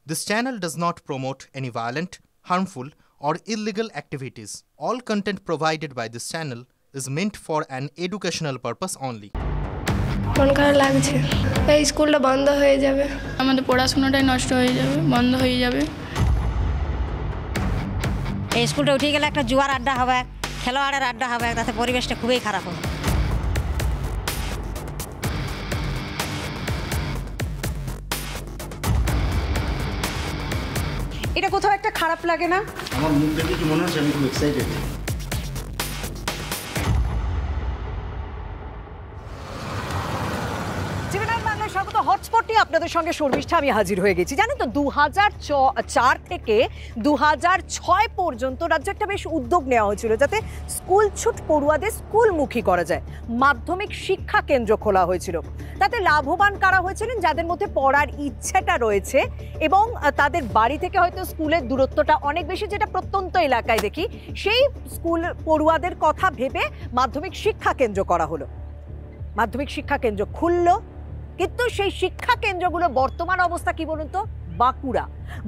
This channel does not promote any violent, harmful, or illegal activities. All content provided by this channel is meant for an educational purpose only. মন খারাপ লাগছে, এই স্কুলটা বন্ধ হয়ে যাবে, আমাদের পড়াশোনাটাই নষ্ট হয়ে যাবে, বন্ধ হয়ে যাবে। এই স্কুলটা উঠে গেলে একটা জুয়ার আড্ডা হবে, খেলোয়াড়ের আড্ডা হবে, তাতে পরিবেশটা খুবই খারাপ হবে। এটা কোথাও একটা খারাপ লাগে না? আমার মুখ দেখে কি মনে হচ্ছে আমি খুব এক্সাইটেড। স্বাগত হটস্পটে আপনাদের সঙ্গে শর্মিষ্ঠা আমি হাজির হয়ে গেছি। জানেন তো 2004 থেকে 2006 পর্যন্ত রাজ্যে একটা বেশ উদ্যোগ নেওয়া হয়েছিল যাতে স্কুল ছুট পড়ুয়াদের স্কুলমুখী করা যায়। মাধ্যমিক শিক্ষা কেন্দ্র খোলা হয়েছিল, তাতে লাভবান কারা হয়েছিলেন যাদের মধ্যে পড়ার ইচ্ছেটা রয়েছে এবং তাদের বাড়ি থেকে হয়তো স্কুলের দূরত্বটা অনেক বেশি, যেটা প্রত্যন্ত এলাকায় দেখি। সেই স্কুল পড়ুয়াদের কথা ভেবে মাধ্যমিক শিক্ষা কেন্দ্র করা হলো। মাধ্যমিক শিক্ষা কেন্দ্র খুললো, কিন্তু সেই শিক্ষা কেন্দ্রগুলো বর্তমান অবস্থা কি বলুন তো?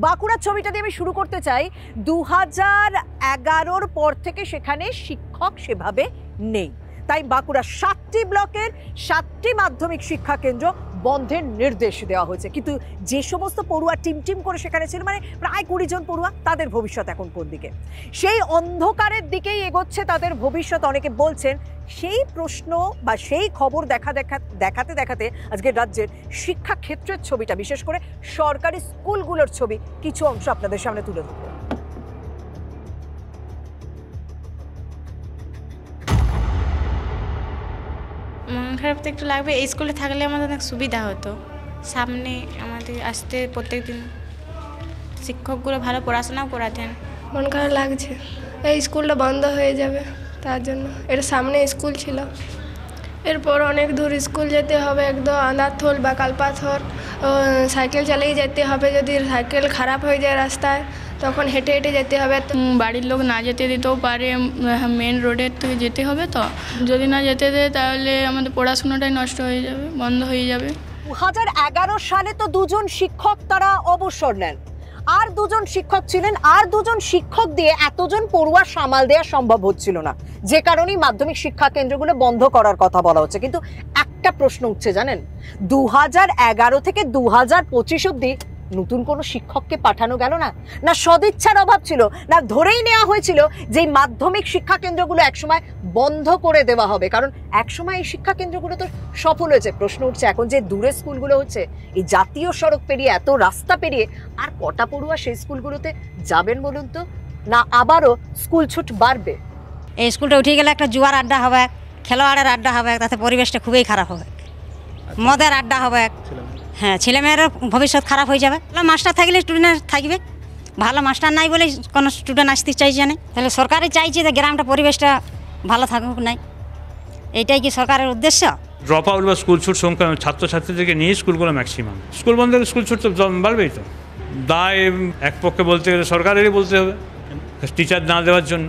বাঁকুড়ার ছবিটা দিয়ে আমি শুরু করতে চাই। 2011-র পর থেকে সেখানে শিক্ষক সেভাবে নেই, তাই বাঁকুড়ার 7টি ব্লকের 7টি মাধ্যমিক শিক্ষা কেন্দ্র বন্ধের নির্দেশ দেওয়া হয়েছে। কিন্তু যে সমস্ত পড়ুয়া টিম করে সেখানে ছিল, মানে প্রায় 20 জন পড়ুয়া, তাদের ভবিষ্যৎ এখন কোন দিকে? সেই অন্ধকারের দিকেই এগোচ্ছে তাদের ভবিষ্যৎ। অনেকে বলছেন সেই প্রশ্ন বা সেই খবর দেখাতে আজকে রাজ্যের শিক্ষা ক্ষেত্রের ছবিটা, বিশেষ করে সরকারি স্কুলগুলোর ছবি কিছু অংশ আপনাদের সামনে তুলে ধরব। মন খারাপ তো একটু লাগবে। এই স্কুলে থাকলে আমাদের অনেক সুবিধা হতো, সামনে আমাদের আসতে প্রত্যেকদিন শিক্ষকগুলো ভালো পড়াশোনাও করাতেন। মন খারাপ লাগছে, এই স্কুলটা বন্ধ হয়ে যাবে, তার জন্য। এর সামনে স্কুল ছিল, এরপর অনেক দূর স্কুল যেতে হবে, একদম আন্দারথোল বা কালপাথর সাইকেল চালিয়ে যেতে হবে। যদি সাইকেল খারাপ হয়ে যায় রাস্তায় তখন হেঁটে যেতে হবে। বাড়ির লোক না যেতে দিতেও পারে, মেন রোডের থেকে যেতে হবে। তো যদি না যেতে দেয় তাহলে আমাদের পড়াশোনাটাই নষ্ট হয়ে যাবে, বন্ধ হয়ে যাবে। 2011 সালে তো 2 জন শিক্ষক তারা অবসর নেন, আর 2 জন শিক্ষক ছিলেন, আর 2 জন শিক্ষক দিয়ে এতজন পড়ুয়া সামাল দেওয়া সম্ভব হচ্ছিল না, যে কারণেই মাধ্যমিক শিক্ষা কেন্দ্রগুলো বন্ধ করার কথা বলা হচ্ছে। কিন্তু একটা প্রশ্ন উঠছে, জানেন, 2011 থেকে 2025 অব্দি নতুন কোনো শিক্ষককে পাঠানো গেল না? না সদিচ্ছার অভাব ছিল, না ধরেই নেওয়া হয়েছিল যে মাধ্যমিক শিক্ষা কেন্দ্রগুলো একসময় বন্ধ করে দেওয়া হবে, কারণ একসময় এই শিক্ষা কেন্দ্রগুলো তো সফল হয়েছে। প্রশ্ন উঠছে এখন যে দূরে স্কুলগুলো হচ্ছে, এই জাতীয় সড়ক পেরিয়ে, এত রাস্তা পেরিয়ে আর কটা পড়ুয়া সেই স্কুলগুলোতে যাবেন বলুন তো? না আবারও স্কুল ছুট বাড়বে? এই স্কুলটা উঠে গেলে একটা জুয়ার আড্ডা হবে, খেলোয়াড়ের আড্ডা হবে, তাতে পরিবেশটা খুবই খারাপ হবে। মদের আড্ডা হবে, হ্যাঁ, ছেলেমেয়েরও ভবিষ্যৎ খারাপ হয়ে যাবে। মাস্টার থাকলে স্টুডেন্ট থাকবে, ভালো মাস্টার নাই বলে কোনো স্টুডেন্ট আসতে চাইছে না। তাহলে সরকারই চাইছে যে গ্রামটা পরিবেশটা ভালো থাকুক, নাই এইটাই কি সরকারের উদ্দেশ্য? ড্রপ আউট বা স্কুল ছুট সংখ্যা ছাত্রছাত্রীদেরকে নিয়ে স্কুলগুলো ম্যাক্সিমাম, স্কুল বন্ধ হলে স্কুল ছুট তো বাড়বেই। তো দায় এক পক্ষে বলতে গেলে সরকারেরই বলতে হবে, টিচার না দেওয়ার জন্য।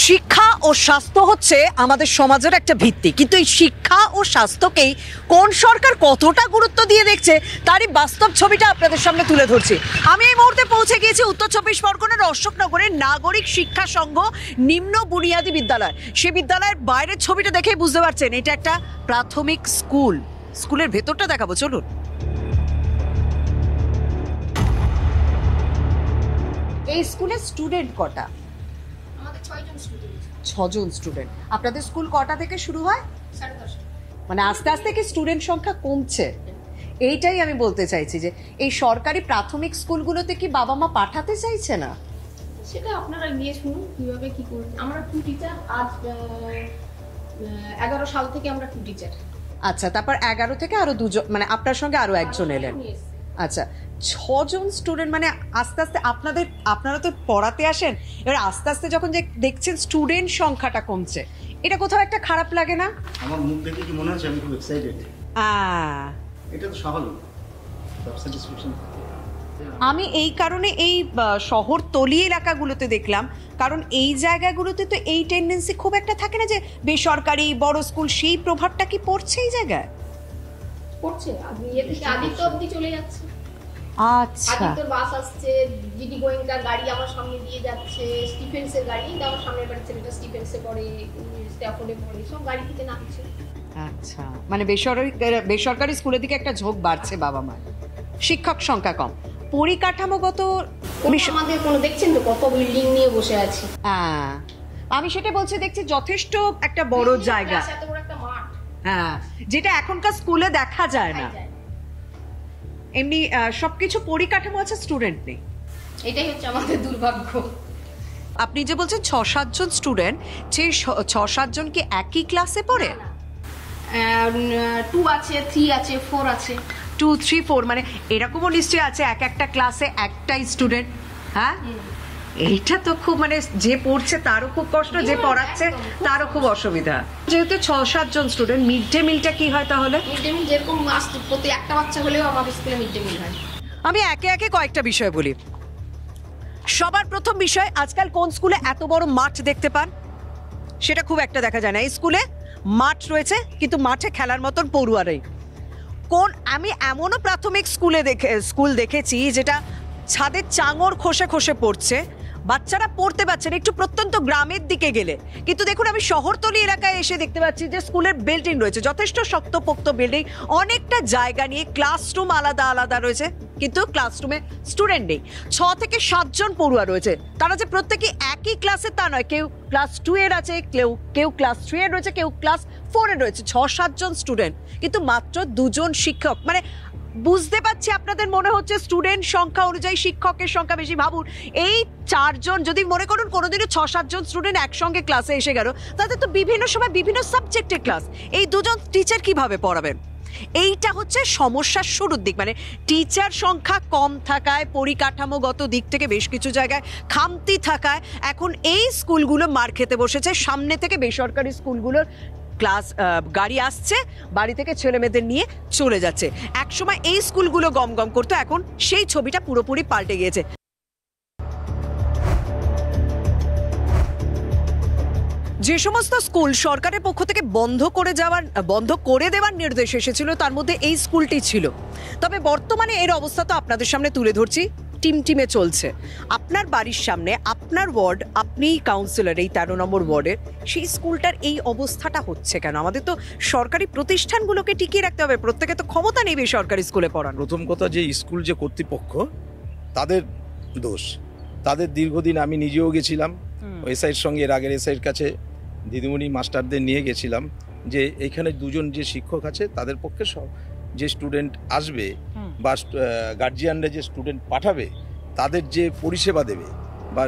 শিক্ষা ও স্বাস্থ্য হচ্ছে আমাদের সমাজের একটা ভিত্তি, কিন্তু এই শিক্ষা ও স্বাস্থ্যকেই কোন সরকার কতটা গুরুত্ব দিয়ে দেখছে তারই বাস্তব ছবিটা আপনাদের সামনে তুলে ধরছি। আমি এই মুহূর্তে পৌঁছে গিয়েছি উত্তর 24 পরগনার অশোকনগরের নাগরিক শিক্ষা সংঘ নিম্ন বুনিয়াদী বিদ্যালয়। সে বিদ্যালয়ের বাইরের ছবিটা দেখেই বুঝতে পারছেন এটা একটা প্রাথমিক স্কুল। স্কুলের ভেতরটা দেখাবো, চলুন। এই স্কুলের স্টুডেন্ট কটা? 6 জন স্টুডেন্ট। আপনাদের স্কুল কটা থেকে শুরু হয়? 10:30। মানে আস্তে আস্তে কি স্টুডেন্ট সংখ্যা কমছে? এইটাই আমি বলতে চাইছি যে এই সরকারি প্রাথমিক স্কুলগুলোতে কি বাবা মা পাঠাতে চাইছে না? সেটা আপনারা নিয়ে শুনুন কিভাবে কি করবেন। আমরা 2 টিচার, আজ 11 সাল থেকে আমরা 2 টিচার। আচ্ছা, তারপর 11 থেকে আরো 2 জন, মানে আপনার সঙ্গে আরো একজন এলেন। আচ্ছা, 6 জন স্টুডেন্ট। মানে আস্তে আস্তে আপনারা তো পড়াতে আসেন, এবার আস্তে আস্তে যখন যে দেখছেন স্টুডেন্ট সংখ্যাটা কমছে, এটা কোথাও একটা খারাপ লাগে না? আমার মুখ দেখে কি মনে হচ্ছে আমি খুব এক্সাইটেড। এটা তো স্বাভাবিক, সব স্যাটিসফ্যাকশন। আমি এই কারণে এই শহরতলি এলাকাগুলোতে দেখলাম, কারণ এই জায়গাগুলোতে তো এই টেন্ডেন্সি খুব একটা থাকে না যে বেসরকারি বড় স্কুল, সেই প্রভাবটা কি পড়ছে এই জায়গায়? করছে ইয়ে থেকে আদিত্য অব্দি চলে যাচ্ছে। আচ্ছা, আদিত্যর বাস আসছে, জিডি গোয়েঙ্কার গাড়ি আমার সামনে দিয়ে যাচ্ছে, স্টিফেন্সের গাড়ি, আমার সামনের বাড়ির ছেলেটা স্টিফেন্সে পড়ে, স্ট্যাফোর্ডে পড়ে, সব গাড়ি থেকে নামছে। আচ্ছা, মানে বেসরকারি স্কুলের দিকে একটা ঝোঁক বাড়ছে বাবা মা। শিক্ষক সংখ্যা কম, পরিকাঠামোগত আমাদের কোনো দেখছেন তো কত বিল্ডিং নিয়ে বসে আছে। হ্যাঁ, আমি সেটা বলছি, দেখছি যথেষ্ট একটা বড় জায়গা, এত বড় একটা মাঠ, হ্যাঁ, যেটা এখনকার স্কুলে দেখা যায় না। এমনি সবকিছু পরিকাঠামো আছে, স্টুডেন্ট নেই, এটাই হচ্ছে আমাদের দুর্ভাগ্য। আপনি যে বলছেন 6-7 জন স্টুডেন্ট, সেই 6-7 জন কি একই ক্লাসে পড়ে? 2 আছে, 3 আছে, 4 আছে। 2, 3, 4 মানে এরকমও নিশ্চয়ই আছে এক একটা ক্লাসে একটাই স্টুডেন্ট। হ্যাঁ, এইটা তো খুব, মানে যে পড়ছে তারও খুব কষ্ট, যে পড়াচ্ছে তারও খুব অসুবিধা। যেহেতু 6-7 জন স্টুডেন্ট, মিড ডে মিলটা কি হয় তাহলে? মিড ডে মিল যেরকম প্রতি একটা বাচ্চা হলেও আমাদের স্কুলে মিড ডে মিল হয়। আমি একে একে কয়েকটা বিষয় বলি। সবার প্রথম বিষয়, আজকাল কোন স্কুলে এত বড় মাঠ দেখতে পান? সেটা খুব একটা দেখা যায় না। এই স্কুলে মাঠ রয়েছে, কিন্তু মাঠে খেলার মতন পড়ুয়া নেই। আমি এমনও প্রাথমিক স্কুল দেখেছি যেটা ছাদের চাঙড় খসে খসে পড়ছে, বাচ্চারা পড়তে পারছে না, একটু প্রত্যন্ত গ্রামের দিকে গেলে। কিন্তু দেখুন, আমি শহরতলি এলাকায় এসে দেখতে পাচ্ছি যে স্কুলের বিল্ডিং রয়েছে, যথেষ্ট শক্তপোক্ত বিল্ডিং, অনেকটা জায়গা নিয়ে, ক্লাসরুম আলাদা আলাদা রয়েছে, কিন্তু ক্লাসরুমে স্টুডেন্ট নেই। 6 থেকে 7 জন পড়ুয়া রয়েছে, তারা যে প্রত্যেকে একই ক্লাসে তা নয়, কেউ ক্লাস 2 এর আছে, কেউ ক্লাস 3 এর রয়েছে, কেউ ক্লাস 4 এর রয়েছে। 6-7 জন স্টুডেন্ট, কিন্তু মাত্র 2 জন শিক্ষক। মানে বুঝতে পারছি আপনাদের মনে হচ্ছে স্টুডেন্ট সংখ্যা অনুযায়ী শিক্ষকের সংখ্যা বেশি। ভাবুন, এই 4 জন যদি মনে করুন কোনোদিনও 6-7 জন স্টুডেন্ট একসঙ্গে ক্লাসে এসে গেল, তাদের তো বিভিন্ন সময় বিভিন্ন সাবজেক্টের ক্লাস, এই 2 জন টিচার কিভাবে পড়াবেন? এইটা হচ্ছে সমস্যার শুরুর দিক। মানে টিচার সংখ্যা কম থাকায়, পরিকাঠামোগত দিক থেকে বেশ কিছু জায়গায় খামতি থাকায় এখন এই স্কুলগুলো মার খেতে বসেছে। সামনে থেকে বেসরকারি স্কুলগুলোর গাড়ি আসছে, বাড়ি থেকে ছেলে মেয়েদের নিয়ে চলে যাচ্ছে। একসময় এই স্কুলগুলো গম গম করতো, এখন সেই ছবিটা পুরোপুরি পাল্টে গিয়েছে। যে সমস্ত স্কুল সরকারের পক্ষ থেকে বন্ধ করে দেওয়ার নির্দেশ এসেছিল, তার মধ্যে এই স্কুলটি ছিল। তবে বর্তমানে এর অবস্থা তো আপনাদের সামনে তুলে ধরছি, টিমটিমে চলছে। আপনার বাড়ির সামনে, আপনার ওয়ার্ড, আপনি কাউন্সিলর এই 13 নম্বর ওয়ার্ডের, সেই স্কুলটার এই অবস্থাটা হচ্ছে কেন? আমাদের তো সরকারি প্রতিষ্ঠানগুলোকে টিকিয়ে রাখতে হবে, প্রত্যেকে তো ক্ষমতা নেই সরকারি স্কুলে পড়ানো। প্রথম কথা, যে স্কুল যে কর্তৃপক্ষ, তাদের দোষ। তাদের দীর্ঘদিন, আমি নিজেও গেছিলাম এসআইয়ের সঙ্গে, এর আগের এসআইয়ের কাছে দিদিমণি মাস্টারদের নিয়ে গেছিলাম, যে এইখানে 2 জন যে শিক্ষক আছে, তাদের পক্ষে যে স্টুডেন্ট আসবে বা গার্জিয়ানরা যে স্টুডেন্ট পাঠাবে, তাদের যে পরিষেবা দেবে বা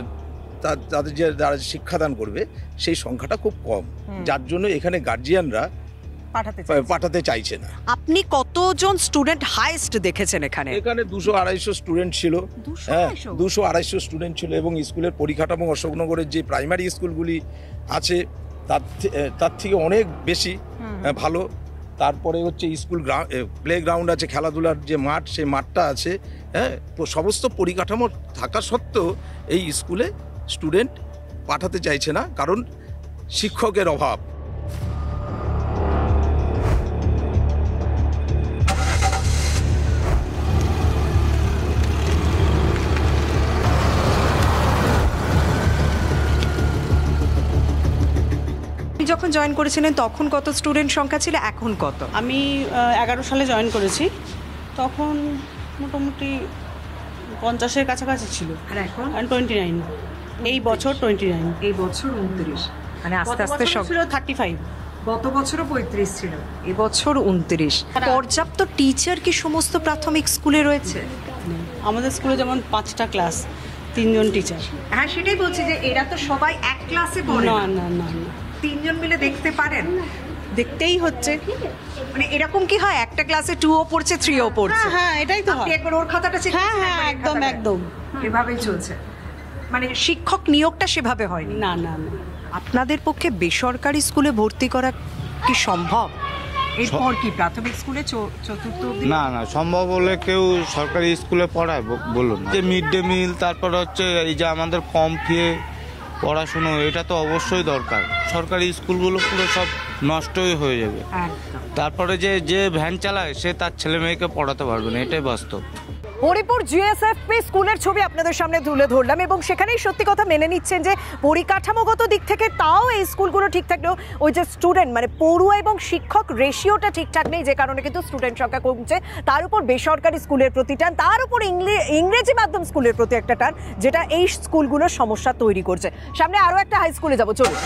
তাদের যে যারা শিক্ষাদান করবে, সেই সংখ্যাটা খুব কম, যার জন্য এখানে গার্জিয়ানরা পাঠাতে চাইছে না। আপনি কতজন স্টুডেন্ট হাইয়েস্ট দেখেছেন এখানে? এখানে 200-250 স্টুডেন্ট ছিল। হ্যাঁ, 200-250 স্টুডেন্ট ছিল, এবং স্কুলের পরিকাঠামো অশোকনগরের যে প্রাইমারি স্কুলগুলি আছে তার থেকে অনেক বেশি ভালো। তারপরে হচ্ছে স্কুল প্লে গ্রাউন্ড আছে, খেলাধুলার যে মাঠ, সেই মাঠটা আছে। হ্যাঁ, সমস্ত পরিকাঠামো থাকা সত্ত্বেও এই স্কুলে স্টুডেন্ট পাঠাতে চাইছে না, কারণ শিক্ষকের অভাব। যখন জয়েন করেছিলেন তখন কত স্টুডেন্ট সংখ্যা ছিল, এখন কত? আমি 11 সালে জয়েন করেছি, তখন মোটামুটি 50-এর কাছাকাছি ছিল। আর এখন 29, এই বছর 29, এই বছর 29, মানে আস্তে আস্তে সব ছিল 35, গত বছরও 35 ছিল, এবছর 29। পর্যাপ্ত টিচার কি সমস্ত প্রাথমিক স্কুলে রয়েছে? আমাদের স্কুলে যেমন 5টা ক্লাস, 3 জন টিচার। হ্যাঁ, সেটাই বলছি যে এরা তো সবাই এক ক্লাসে পড়ে না না না, 3 জন মিলে দেখতে পারেন, দেখতেই হচ্ছে। মানে এরকম কি হয়, একটা ক্লাসে 2ও পড়ছে, 3ও পড়ছে? হ্যাঁ, এটাই তো হয়। একবার ওর খাতাটা চেক, হ্যাঁ, একদম একদম এভাবেই চলছে। মানে শিক্ষক নিয়োগটা সেভাবে হয়নি। না না না। আপনাদের পক্ষে বেসরকারি স্কুলে ভর্তি করা কি সম্ভব? এরপর কি প্রাথমিক স্কুলে চতুর্থ? না না, সম্ভব হলে কেউ সরকারি স্কুলে পড়ায়, বলুন। যে মিড ডে মিল, তারপর হচ্ছে এই যে আমাদের কম ফিয়ে পড়াশুনো এটা তো অবশ্যই দরকার। সরকারি স্কুলগুলো পুরো সব নষ্টই হয়ে যাবে। তারপরে যে ভ্যান চালায় সে তার ছেলে মেয়েকে পড়াতে পারবে না, এটাই বাস্তব। হরিপুর জিএসএফপি স্কুলের ছবি আপনাদের সামনে তুলে ধরলাম এবং সেখানেই সত্যি কথা মেনে নিচ্ছেন যে পরিকাঠামোগত দিক থেকে তাও এই স্কুলগুলো ঠিক থাকলেও ওই যে স্টুডেন্ট মানে পড়ুয়া এবং শিক্ষক রেশিওটা ঠিকঠাক নেই, যে কারণে কিন্তু স্টুডেন্ট সংখ্যা কমছে। তার উপর বেসরকারি স্কুলের প্রতি টান, তার উপর ইংরেজি মাধ্যম স্কুলের প্রতি একটা টান, যেটা এই স্কুলগুলোর সমস্যা তৈরি করছে। সামনে আরও একটা হাই স্কুলে যাবো, চলুন।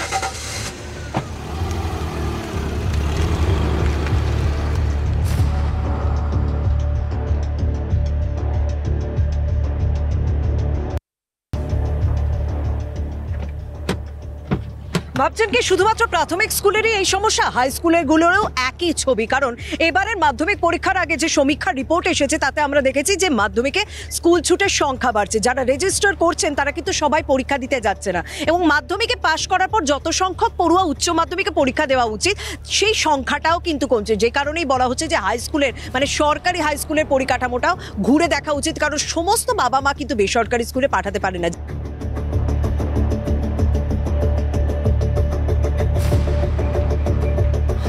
ভাবছেন কি শুধুমাত্র প্রাথমিক স্কুলেরই এই সমস্যা? হাই স্কুলগুলোরও একই ছবি। কারণ এবারের মাধ্যমিক পরীক্ষার আগে যে সমীক্ষা রিপোর্ট এসেছে তাতে আমরা দেখেছি যে মাধ্যমিকে স্কুল ছুটের সংখ্যা বাড়ছে। যারা রেজিস্টার করছেন তারা কিন্তু সবাই পরীক্ষা দিতে যাচ্ছে না, এবং মাধ্যমিকে পাশ করার পর যত সংখ্যক পড়ুয়া উচ্চ মাধ্যমিকে পরীক্ষা দেওয়া উচিত সেই সংখ্যাটাও কিন্তু কমছে। যে কারণেই বলা হচ্ছে যে হাই স্কুলের মানে সরকারি হাই স্কুলের পরিকাঠামোটাও ঘুরে দেখা উচিত, কারণ সমস্ত বাবা মা কিন্তু বেসরকারি স্কুলে পাঠাতে পারে না।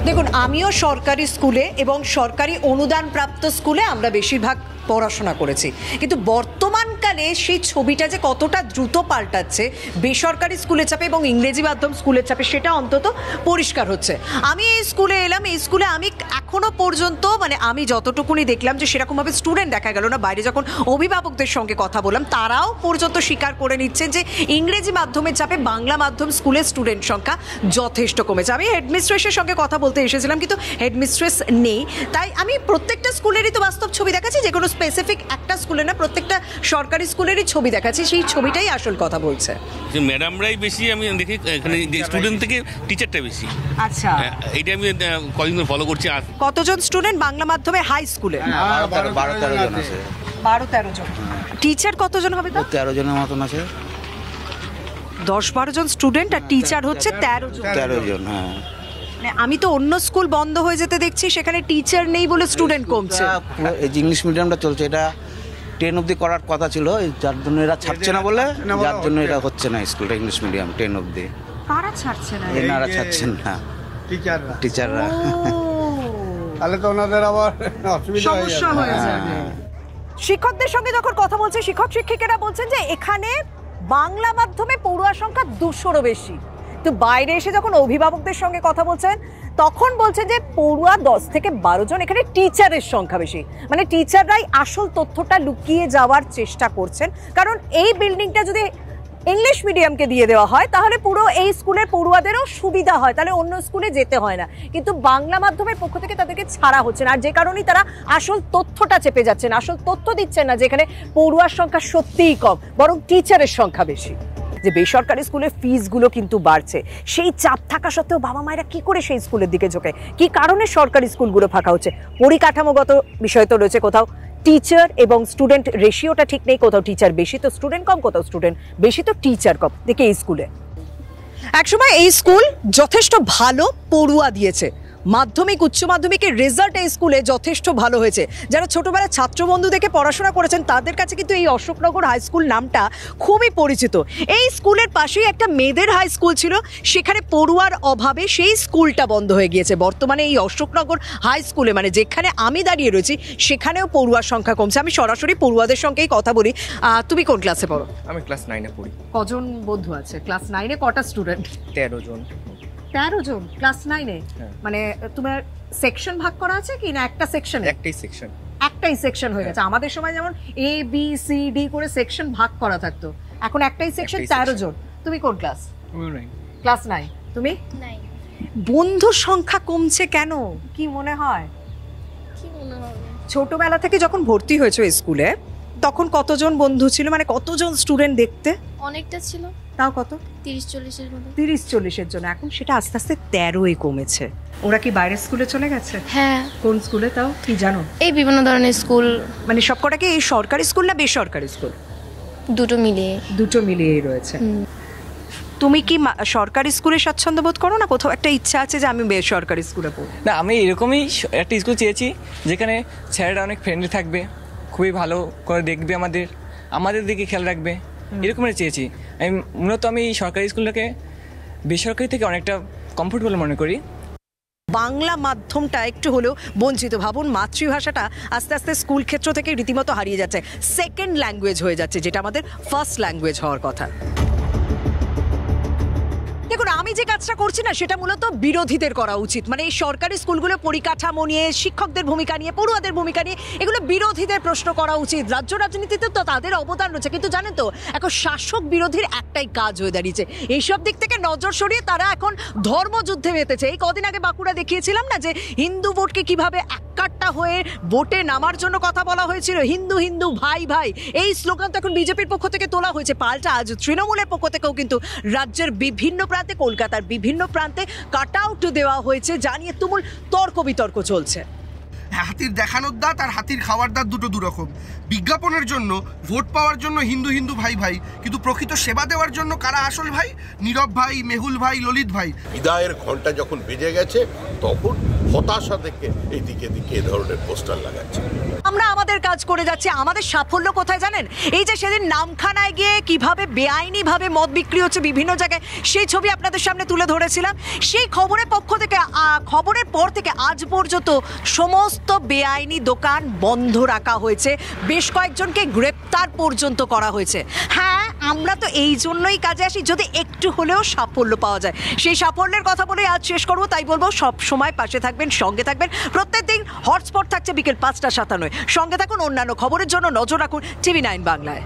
দেখুন, আমিও সরকারি স্কুলে এবং সরকারি অনুদানপ্রাপ্ত স্কুলে আমরা বেশিরভাগ পড়াশোনা করেছি, কিন্তু বর্তমানকালে সেই ছবিটা যে কতটা দ্রুত পাল্টাচ্ছে বেসরকারি স্কুলের চাপে এবং ইংরেজি মাধ্যম স্কুলের চাপে সেটা অন্তত পরিষ্কার হচ্ছে। আমি এই স্কুলে এলাম, এই স্কুলে আমি এখনো পর্যন্ত মানে আমি যতটুকুনি দেখলাম যে সেরকমভাবে স্টুডেন্ট দেখা গেল না। বাইরে যখন অভিভাবকদের সঙ্গে কথা বললাম তারাও পর্যন্ত স্বীকার করে নিচ্ছেন যে ইংরেজি মাধ্যমের চাপে বাংলা মাধ্যম স্কুলের স্টুডেন্ট সংখ্যা যথেষ্ট কমেছে। আমি হেডমিস্ট্রেসের সঙ্গে কথা বলতে এসেছিলাম, কিন্তু হেডমিস্ট্রেস নেই, তাই আমি প্রত্যেকটা স্কুলেরই তো বাস্তব ছবি দেখাচ্ছি, যে কোনো স্পেসিফিক একটা স্কুলে না, প্রত্যেকটা সরকারি স্কুলেরই ছবি দেখাচ্ছি, সেই ছবিটাই আসল কথা বলছে। যে ম্যাডামরাই বেশি আমি দেখি এখানে, স্টুডেন্ট থেকে টিচারটা বেশি। আচ্ছা, এইটা আমি কদিন ফলো করছি। কতজন স্টুডেন্ট বাংলা মাধ্যমে হাই স্কুলে? 12-13 জন আছে। 12-13 জন। টিচার কতজন হবে? তো 13 জনের মতন আছে। 10-12 জন স্টুডেন্ট আর টিচার হচ্ছে 13 জন। 13 জন, হ্যাঁ। আমি তো অন্য স্কুল বন্ধ হয়ে যেতে দেখছি, সেখানে টিচার নেই বলে স্টুডেন্ট কমছে। এই যে ইংলিশ মিডিয়ামটা চলছে, এটা 10 অবধি করার কথা ছিল, যার জন্য এরা ছাড়ছে না বলে, যার জন্য এটা হচ্ছে না স্কুলটা ইংলিশ মিডিয়াম 10 অবধি। কারা ছাড়ছে না? এনারা ছাড়ছেন না, টিচাররা। তাহলে তো ওনাদের আবার সমস্যা হয়ে যাবে। শিক্ষকদের সঙ্গে যখন কথা বলছে, শিক্ষক শিক্ষিকারা বলছেন যে এখানে বাংলা মাধ্যমে পড়ুয়া সংখ্যা 200-রও বেশি। তো বাইরে এসে যখন অভিভাবকদের সঙ্গে কথা বলছেন তখন বলছে যে পড়ুয়া 10-12 জন, এখানে টিচারের সংখ্যা বেশি। মানে টিচাররাই আসল তথ্যটা লুকিয়ে যাওয়ার চেষ্টা করছেন, কারণ এই বিল্ডিংটা যদি ইংলিশ মিডিয়ামকে দিয়ে দেওয়া হয় তাহলে পুরো এই স্কুলের পড়ুয়াদেরও সুবিধা হয়, তাহলে অন্য স্কুলে যেতে হয় না। কিন্তু বাংলা মাধ্যমের পক্ষ থেকে তাদেরকে ছাড়া হচ্ছে না, আর যে কারণেই তারা আসল তথ্যটা চেপে যাচ্ছেন, আসল তথ্য দিচ্ছেন না যেখানে পড়ুয়ার সংখ্যা সত্যিই কম, বরং টিচারের সংখ্যা বেশি। যে বেসরকারি স্কুলের ফিসগুলো কিন্তু বাড়ছে, সেই চাপ থাকা সত্ত্বেও বাবা মায়েরা কি করে সেই স্কুলের দিকে ঝোঁকে? কি কারণে সরকারি স্কুলগুলো ফাঁকা হচ্ছে? পরিকাঠামোগত বিষয় তো রয়েছে, কোথাও টিচার এবং স্টুডেন্ট রেশিওটা ঠিক নেই, কোথাও টিচার বেশি তো স্টুডেন্ট কম, কোথাও স্টুডেন্ট বেশি তো টিচার কম। দেখে এই স্কুলে একসময় এই স্কুল যথেষ্ট ভালো পড়ুয়া দিয়েছে, মাধ্যমিক উচ্চ মাধ্যমিকের রেজাল্ট এই স্কুলে যথেষ্ট ভালো হয়েছে। যারা ছোটবেলায় ছাত্রবন্ধু দেখে পড়াশোনা করেছেন তাদের কাছে কিন্তু এই অশোকনগর হাই স্কুল নামটা খুবই পরিচিত। এই স্কুলের পাশেই একটা মেয়েদের হাই স্কুল ছিল, সেখানে পড়ুয়ার অভাবে সেই স্কুলটা বন্ধ হয়ে গিয়েছে। বর্তমানে এই অশোকনগর হাই স্কুলে মানে যেখানে আমি দাঁড়িয়ে রয়েছি সেখানেও পড়ুয়ার সংখ্যা কমছে। আমি সরাসরি পড়ুয়াদের সঙ্গেই কথা বলি। তুমি কোন ক্লাসে পড়ো? আমি ক্লাস 9-এ পড়ি। কজন বন্ধু আছে ক্লাস 9-এ? কটা স্টুডেন্ট? 13 জন। 13 জন ক্লাস 9-এ? মানে তোমার সেকশন ভাগ করা আছে কি না একটা সেকশন? একটাই সেকশন হয়ে গেছে। আমাদের সময় যেমন A B C D করে সেকশন ভাগ করা থাকতো, এখন একটাই সেকশন, 13 জন। তুমি কোন ক্লাস? ক্লাস 9। তুমি? 9। বন্ধুর সংখ্যা কমছে কেন কি মনে হয়? ছোটবেলা থেকে যখন ভর্তি হয়েছে স্কুলে তখন কতজন বন্ধু ছিল, মানে কতজন স্টুডেন্ট দেখতে? অনেকটা ছিল। তাও কত? 30-40-এর মতো। 30-40-এর জন্য এখন সেটা আস্তে আস্তে 13-এ কমেছে। ওরা কি বাইরের স্কুলে চলে গেছে? হ্যাঁ। কোন স্কুলে তাও কি জানো? এই বিভিন্ন ধরনের স্কুল। মানে সবকটা কি এই সরকারি স্কুল না বেসরকারি স্কুল? দুটো মিলিয়ে রয়েছে। তুমি কি সরকারি স্কুলে স্বাচ্ছন্দ্য বোধ করো, না কোথাও একটা ইচ্ছা আছে যে আমি বেসরকারি স্কুলে পড়ব? না, আমি এরকমই একটা স্কুল চেয়েছি যেখানে স্যারেরা অনেক ফ্রেন্ডলি থাকবে, খুবই ভালো করে দেখবে, আমাদের দিকে খেয়াল রাখবে, এরকমই চেয়েছি। মূলত আমি সরকারি স্কুলটাকে বেসরকারি থেকে অনেকটা কমফোর্টেবল মনে করি। বাংলা মাধ্যমটা একটু হলেও বঞ্চিত। ভাবুন, মাতৃভাষাটা আস্তে আস্তে স্কুল ক্ষেত্র থেকে রীতিমতো হারিয়ে যাচ্ছে, সেকেন্ড ল্যাঙ্গুয়েজ হয়ে যাচ্ছে, যেটা আমাদের ফার্স্ট ল্যাঙ্গুয়েজ হওয়ার কথা। দেখুন, আমি যে কাজটা করছি না সেটা মূলত বিরোধীদের করা উচিত। মানে এই সরকারি স্কুলগুলো পরিকাঠামো নিয়ে, শিক্ষকদের ভূমিকা নিয়ে, পড়ুয়াদের ভূমিকা নিয়ে, এগুলো বিরোধীদের প্রশ্ন করা উচিত। রাজ্য রাজনীতিতে তো তাদের অবদান রয়েছে, কিন্তু জানেন তো এখন শাসক বিরোধীর একটাই কাজ হয়ে দাঁড়িয়েছে, এইসব দিক থেকে নজর সরিয়ে তারা এখন ধর্মযুদ্ধে মেতেছে। এই কদিন আগে বাঁকুড়া দেখিয়েছিলাম না যে হিন্দু ভোটকে কিভাবে এককাট্টা হয়ে ভোটে নামার জন্য কথা বলা হয়েছিল, হিন্দু হিন্দু ভাই ভাই, এই স্লোগান তো এখন বিজেপির পক্ষ থেকে তোলা হয়েছে। পাল্টা আজ তৃণমূলের পক্ষ থেকেও কিন্তু রাজ্যের বিভিন্ন প্রান্তে, কলকাতার বিভিন্ন প্রান্তে কাট আউট দেওয়া হয়েছে, জানিয়ে তুমুল তর্ক বিতর্ক চলছে। হাতির দেখানোর দাঁত আর হাতির খাওয়ার দাঁত দুটো দুরকম। বিজ্ঞাপনের জন্য, ভোট পাওয়ার জন্য হিন্দু হিন্দু ভাই ভাই, কিন্তু প্রকৃত সেবা দেওয়ার জন্য কারা আসল ভাই? নীরব ভাই, মেহুল ভাই, ললিত ভাই। বিদায়ের ঘন্টা যখন বেজে গেছে তখন হতাশা থেকে এইদিকে দিকে এ ধরনের পোস্টার লাগাচ্ছে। আমরা আমাদের কাজ করে যাচ্ছি, আমাদের সাফল্য কোথায় জানেন? এই যে সেদিন নামখানায় গিয়ে কিভাবে বেআইনিভাবে মদ বিক্রি হচ্ছে বিভিন্ন জায়গায়, সেই ছবি আপনাদের সামনে তুলে ধরেছিলাম। সেই খবরের পর থেকে আজ পর্যন্ত সমস্ত বেআইনি দোকান বন্ধ রাখা হয়েছে, বেশ কয়েকজনকে গ্রেপ্তার পর্যন্ত করা হয়েছে। হ্যাঁ, আমরা তো এই জন্যই কাজে আসি যদি একটু হলেও সাফল্য পাওয়া যায়। সেই সাফল্যের কথা বলে আজ শেষ করবো, তাই বলবো সব সময় পাশে থাকবেন, সঙ্গে থাকবেন। প্রত্যেকদিন হটস্পট থাকছে বিকেল 5টা 57। সঙ্গে থাকুন, অন্যান্য খবরের জন্য নজর রাখুন TV9 বাংলায়।